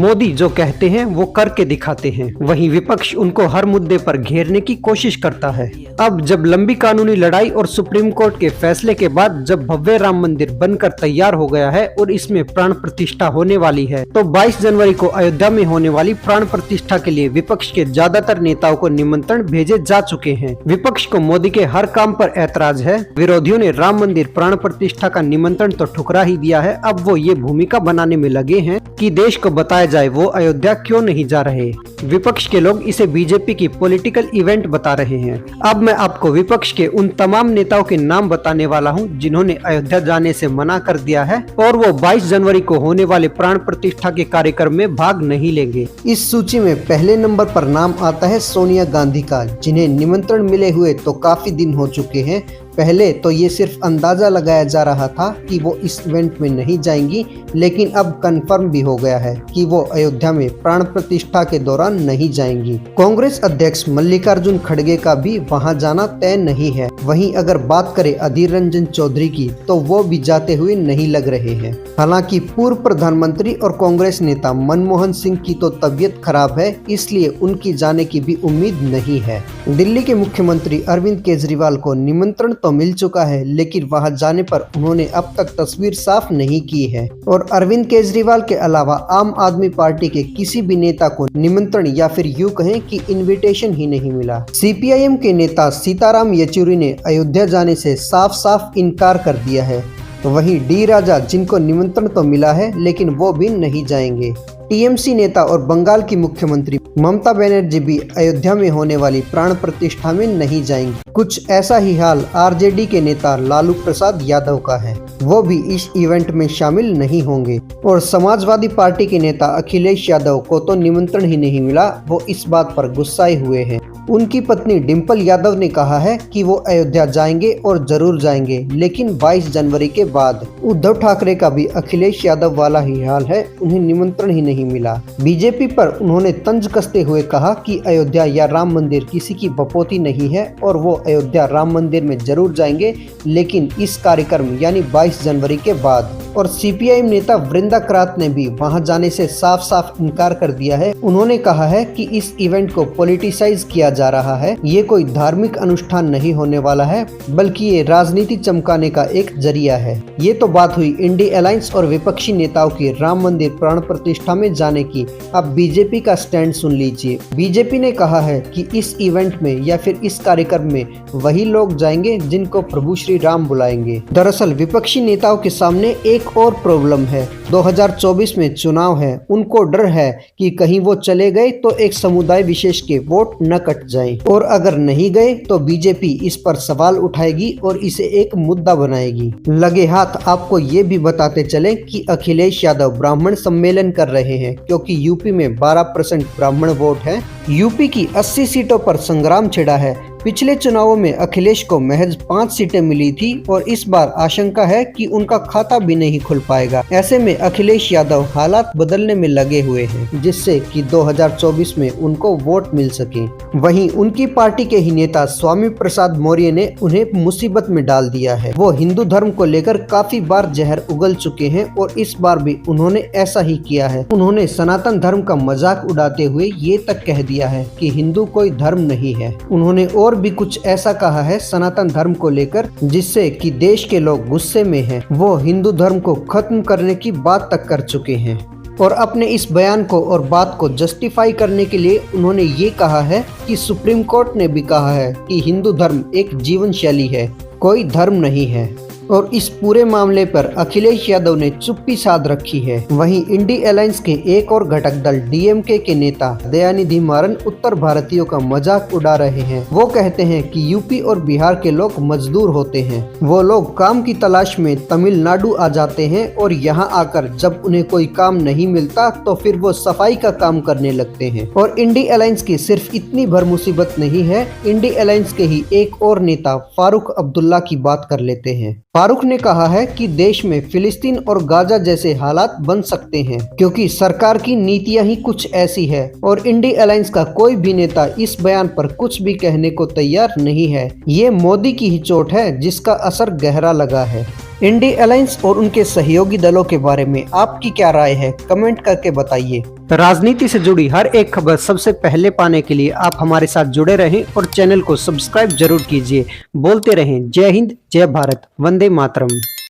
मोदी जो कहते हैं वो करके दिखाते हैं, वहीं विपक्ष उनको हर मुद्दे पर घेरने की कोशिश करता है। अब जब लंबी कानूनी लड़ाई और सुप्रीम कोर्ट के फैसले के बाद जब भव्य राम मंदिर बनकर तैयार हो गया है और इसमें प्राण प्रतिष्ठा होने वाली है, तो 22 जनवरी को अयोध्या में होने वाली प्राण प्रतिष्ठा के लिए विपक्ष के ज्यादातर नेताओं को निमंत्रण भेजे जा चुके हैं। विपक्ष को मोदी के हर काम पर ऐतराज है। विरोधियों ने राम मंदिर प्राण प्रतिष्ठा का निमंत्रण तो ठुकरा ही दिया है, अब वो ये भूमिका बनाने में लगे हैं कि देश को बताया जाए वो अयोध्या क्यों नहीं जा रहे। विपक्ष के लोग इसे बीजेपी की पॉलिटिकल इवेंट बता रहे हैं। अब मैं आपको विपक्ष के उन तमाम नेताओं के नाम बताने वाला हूं जिन्होंने अयोध्या जाने से मना कर दिया है और वो 22 जनवरी को होने वाले प्राण प्रतिष्ठा के कार्यक्रम में भाग नहीं लेंगे। इस सूची में पहले नंबर पर नाम आता है सोनिया गांधी का, जिन्हें निमंत्रण मिले हुए तो काफी दिन हो चुके हैं। पहले तो ये सिर्फ अंदाजा लगाया जा रहा था कि वो इस इवेंट में नहीं जाएंगी, लेकिन अब कंफर्म भी हो गया है कि वो अयोध्या में प्राण प्रतिष्ठा के दौरान नहीं जाएंगी। कांग्रेस अध्यक्ष मल्लिकार्जुन खड़गे का भी वहां जाना तय नहीं है। वहीं अगर बात करें अधीर रंजन चौधरी की, तो वो भी जाते हुए नहीं लग रहे हैं। हालांकि पूर्व प्रधानमंत्री और कांग्रेस नेता मनमोहन सिंह की तो तबीयत खराब है, इसलिए उनकी जाने की भी उम्मीद नहीं है। दिल्ली के मुख्यमंत्री अरविंद केजरीवाल को निमंत्रण तो मिल चुका है, लेकिन वहां जाने पर उन्होंने अब तक तस्वीर साफ नहीं की है। और अरविंद केजरीवाल के अलावा आम आदमी पार्टी के किसी भी नेता को निमंत्रण या फिर यूं कहें कि इनविटेशन ही नहीं मिला। सीपीआईएम के नेता सीताराम येचुरी ने अयोध्या जाने से साफ साफ इनकार कर दिया है। वहीं डी राजा, जिनको निमंत्रण तो मिला है लेकिन वो भी नहीं जाएंगे। टीएमसी नेता और बंगाल की मुख्यमंत्री ममता बनर्जी भी अयोध्या में होने वाली प्राण प्रतिष्ठा में नहीं जाएंगी। कुछ ऐसा ही हाल आरजेडी के नेता लालू प्रसाद यादव का है, वो भी इस इवेंट में शामिल नहीं होंगे। और समाजवादी पार्टी के नेता अखिलेश यादव को तो निमंत्रण ही नहीं मिला, वो इस बात पर गुस्साए हुए हैं। उनकी पत्नी डिंपल यादव ने कहा है कि वो अयोध्या जाएंगे और जरूर जाएंगे, लेकिन 22 जनवरी के बाद। उद्धव ठाकरे का भी अखिलेश यादव वाला ही हाल है, उन्हें निमंत्रण ही नहीं मिला। बीजेपी पर उन्होंने तंज कसते हुए कहा कि अयोध्या या राम मंदिर किसी की बपोती नहीं है और वो अयोध्या राम मंदिर में जरूर जाएंगे, लेकिन इस कार्यक्रम यानी 22 जनवरी के बाद। और सीपीआईएम नेता वृंदा करात ने भी वहां जाने से साफ साफ इनकार कर दिया है। उन्होंने कहा है कि इस इवेंट को पॉलिटिसाइज किया जा रहा है, ये कोई धार्मिक अनुष्ठान नहीं होने वाला है, बल्कि ये राजनीति चमकाने का एक जरिया है। ये तो बात हुई इंडिया अलायंस और विपक्षी नेताओं की राम मंदिर प्राण प्रतिष्ठा में जाने की। अब बीजेपी का स्टैंड सुन लीजिए। बीजेपी ने कहा है कि इस इवेंट में या फिर इस कार्यक्रम में वही लोग जाएंगे जिनको प्रभु श्री राम बुलाएंगे। दरअसल विपक्षी नेताओं के सामने एक और प्रॉब्लम है। 2024 में चुनाव है, उनको डर है कि कहीं वो चले गए तो एक समुदाय विशेष के वोट न कट जाएं, और अगर नहीं गए तो बीजेपी इस पर सवाल उठाएगी और इसे एक मुद्दा बनाएगी। लगे हाथ आपको ये भी बताते चलें कि अखिलेश यादव ब्राह्मण सम्मेलन कर रहे हैं, क्योंकि यूपी में 12% ब्राह्मण वोट है। यूपी की 80 सीटों पर संग्राम छिड़ा है। पिछले चुनावों में अखिलेश को महज 5 सीटें मिली थी और इस बार आशंका है कि उनका खाता भी नहीं खुल पाएगा। ऐसे में अखिलेश यादव हालात बदलने में लगे हुए हैं, जिससे कि 2024 में उनको वोट मिल सके। वहीं उनकी पार्टी के ही नेता स्वामी प्रसाद मौर्य ने उन्हें मुसीबत में डाल दिया है। वो हिंदू धर्म को लेकर काफी बार जहर उगल चुके हैं और इस बार भी उन्होंने ऐसा ही किया है। उन्होंने सनातन धर्म का मजाक उड़ाते हुए ये तक कह दिया है कि हिंदू कोई धर्म नहीं है। उन्होंने और भी कुछ ऐसा कहा है सनातन धर्म को लेकर, जिससे कि देश के लोग गुस्से में हैं। वो हिंदू धर्म को खत्म करने की बात तक कर चुके हैं। और अपने इस बयान को और बात को जस्टिफाई करने के लिए उन्होंने ये कहा है कि सुप्रीम कोर्ट ने भी कहा है कि हिंदू धर्म एक जीवन शैली है, कोई धर्म नहीं है। और इस पूरे मामले पर अखिलेश यादव ने चुप्पी साध रखी है। वहीं इंडिया अलायंस के एक और घटक दल डीएमके के नेता दयानिधि मारन उत्तर भारतीयों का मजाक उड़ा रहे हैं। वो कहते हैं कि यूपी और बिहार के लोग मजदूर होते हैं, वो लोग काम की तलाश में तमिलनाडु आ जाते हैं और यहाँ आकर जब उन्हें कोई काम नहीं मिलता तो फिर वो सफाई का काम करने लगते हैं। और इंडिया अलायंस की सिर्फ इतनी भर मुसीबत नहीं है, इंडिया अलायंस के ही एक और नेता फारूक अब्दुल्ला की बात कर लेते हैं। फारूक ने कहा है कि देश में फिलिस्तीन और गाजा जैसे हालात बन सकते हैं, क्योंकि सरकार की नीतियां ही कुछ ऐसी है। और इंडिया अलायंस का कोई भी नेता इस बयान पर कुछ भी कहने को तैयार नहीं है। ये मोदी की ही चोट है जिसका असर गहरा लगा है। इंडी अलायंस और उनके सहयोगी दलों के बारे में आपकी क्या राय है, कमेंट करके बताइए। राजनीति से जुड़ी हर एक खबर सबसे पहले पाने के लिए आप हमारे साथ जुड़े रहें और चैनल को सब्सक्राइब जरूर कीजिए। बोलते रहें जय हिंद, जय भारत, वंदे मातरम।